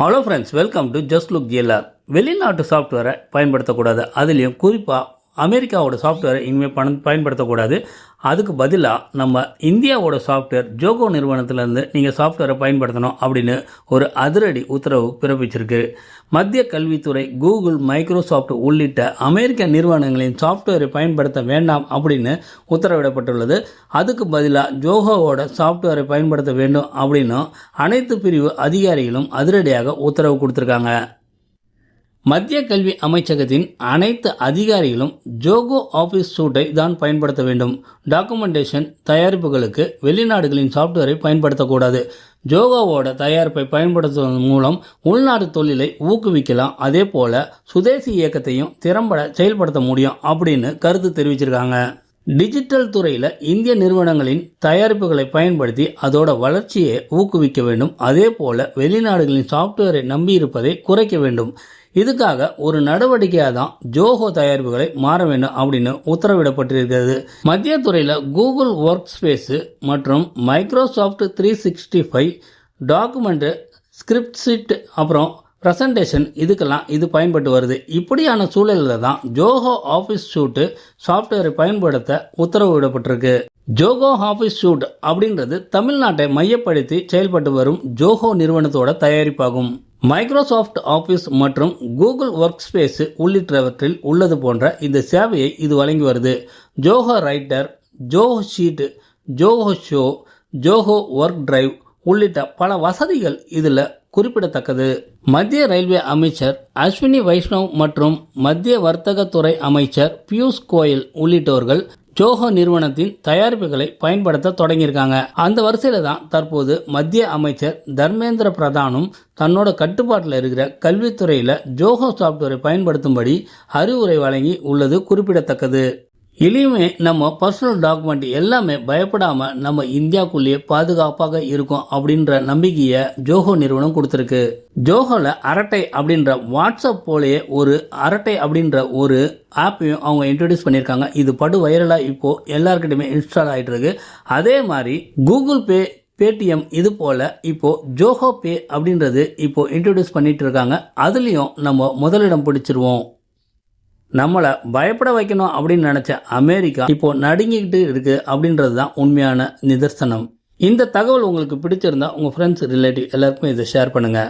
Hello friends, welcome to just look GLR. வெளிநாட்டு சாஃப்ட்வேரை பயன்படுத்தக்கூடாது, அதுலேயும் குறிப்பாக அமெரிக்காவோட சாஃப்ட்வேரை இனிமேல் பயன்படுத்தக்கூடாது. அதுக்கு பதிலாக நம்ம இந்தியாவோட சாஃப்ட்வேர் ஜோகோ நிறுவனத்திலேருந்து நீங்கள் சாஃப்ட்வேரை பயன்படுத்தணும் அப்படின்னு ஒரு அதிரடி உத்தரவு பிறப்பிச்சிருக்கு. மத்திய கல்வித்துறை கூகுள், மைக்ரோசாஃப்ட் உள்ளிட்ட அமெரிக்க நிறுவனங்களின் சாஃப்ட்வேரை பயன்படுத்த வேண்டாம் அப்படின்னு உத்தரவிடப்பட்டுள்ளது. அதுக்கு பதிலாக ஜோகோவோட சாஃப்ட்வேரை பயன்படுத்த வேண்டும் அப்படின்னு அனைத்து பிரிவு அதிகாரிகளும் அதிரடியாக உத்தரவு கொடுத்துருக்காங்க. மத்திய கல்வி அமைச்சகத்தின் அனைத்து அதிகாரிகளும் ஜோகோ ஆஃபீஸ் சூட்டை தான் பயன்படுத்த வேண்டும். டாக்குமெண்டேஷன் தயாரிப்புகளுக்கு வெளிநாடுகளின் சாஃப்ட்வேரை பயன்படுத்தக்கூடாது. ஜோகோவோட தயாரிப்பை பயன்படுத்துவதன் மூலம் உள்நாட்டு தொழிலை ஊக்குவிக்கலாம், அதே போல சுதேசி இயக்கத்தையும் திறம்பட செயல்படுத்த முடியும் அப்படின்னு கருத்து தெரிவிச்சிருக்காங்க. டிஜிட்டல் துறையில் இந்திய நிறுவனங்களின் தயாரிப்புகளை பயன்படுத்தி அதோட வளர்ச்சியை ஊக்குவிக்க வேண்டும். அதே போல வெளிநாடுகளின் சாஃப்ட்வேரை நம்பியிருப்பதை குறைக்க வேண்டும். இதுக்காக ஒரு நடவடிக்கையாக தான் ஜோகோ தயாரிப்புகளை மாற வேண்டும் அப்படின்னு உத்தரவிடப்பட்டிருக்கிறது. மத்திய துறையில் கூகுள் ஒர்க் ஸ்பேஸ் மற்றும் மைக்ரோசாஃப்ட் 365 டாக்குமெண்ட், ஸ்கிரிப்ட் ஷீட், அப்புறம் ப்ரெசன்டேஷன், இதுக்கெல்லாம் இது பயன்பட்டு வருது. இப்படியான சூழலில் தான் ஜோகோ ஆஃபீஸ் சூட்டு சாஃப்ட்வேரை பயன்படுத்த உத்தரவிடப்பட்டிருக்கு. ஜோகோ ஆஃபீஸ் சூட் அப்படின்றது தமிழ்நாட்டை மையப்படுத்தி செயல்பட்டு வரும் ஜோகோ நிறுவனத்தோட தயாரிப்பாகும். மைக்ரோசாஃப்ட் ஆஃபீஸ் மற்றும் கூகுள் ஒர்க் ஸ்பேஸ் உள்ளிட்டவற்றில் உள்ளது போன்ற இந்த சேவையை இது வழங்கி வருது. Zoho writer, Zoho sheet, Zoho show, Zoho workdrive உள்ளிட்ட பல வசதிகள் இதில் குறிப்பிடத்தக்கது. மத்திய ரயில்வே அமைச்சர் அஸ்வினி வைஷ்ணவ் மற்றும் மத்திய வர்த்தகத்துறை அமைச்சர் பியூஷ் கோயல் உள்ளிட்டோர்கள் ஜோகோ நிறுவனத்தின் தயாரிப்புகளை பயன்படுத்த தொடங்கியிருக்காங்க. அந்த வரிசையில் தான் தற்போது மத்திய அமைச்சர் தர்மேந்திர பிரதானும் தன்னோட கட்டுப்பாட்டில் இருக்கிற கல்வித்துறையில் ஜோகோ சாஃப்ட்வேரை பயன்படுத்தும்படி அறிவுரை வழங்கி உள்ளது குறிப்பிடத்தக்கது. இனிமே நம்ம பர்சனல் டாக்குமெண்ட் எல்லாமே பயப்படாமல் நம்ம இந்தியாவுக்குள்ளேயே பாதுகாப்பாக இருக்கும் அப்படின்ற நம்பிக்கையை ஜோகோ நிறுவனம் கொடுத்துருக்கு. ஜோகோவில் அரட்டை அப்படின்ற வாட்ஸ்அப் போலேயே ஒரு அரட்டை அப்படின்ற ஒரு ஆப்பையும் அவங்க இன்ட்ரடியூஸ் பண்ணியிருக்காங்க. இது படு வைரலாக இப்போது எல்லாருக்கிட்டையுமே இன்ஸ்டால் ஆகிட்டு இருக்கு. அதே மாதிரி கூகுள் பே, பேடிஎம், இது போல் இப்போது ஜோகோ பே அப்படின்றது இப்போது இன்ட்ரடியூஸ் பண்ணிட்டு இருக்காங்க. அதுலேயும் நம்ம முதலிடம் பிடிச்சிருவோம். நம்மளை பயப்பட வைக்கணும் அப்படின்னு நினைச்ச அமெரிக்கா இப்போ நடுங்கிக்கிட்டு இருக்கு அப்படின்றது தான் உண்மையான நிதர்சனம். இந்த தகவல் உங்களுக்கு பிடிச்சிருந்தா உங்கள் ஃப்ரெண்ட்ஸ், ரிலேட்டிவ் எல்லாருக்குமே இதை ஷேர் பண்ணுங்கள்.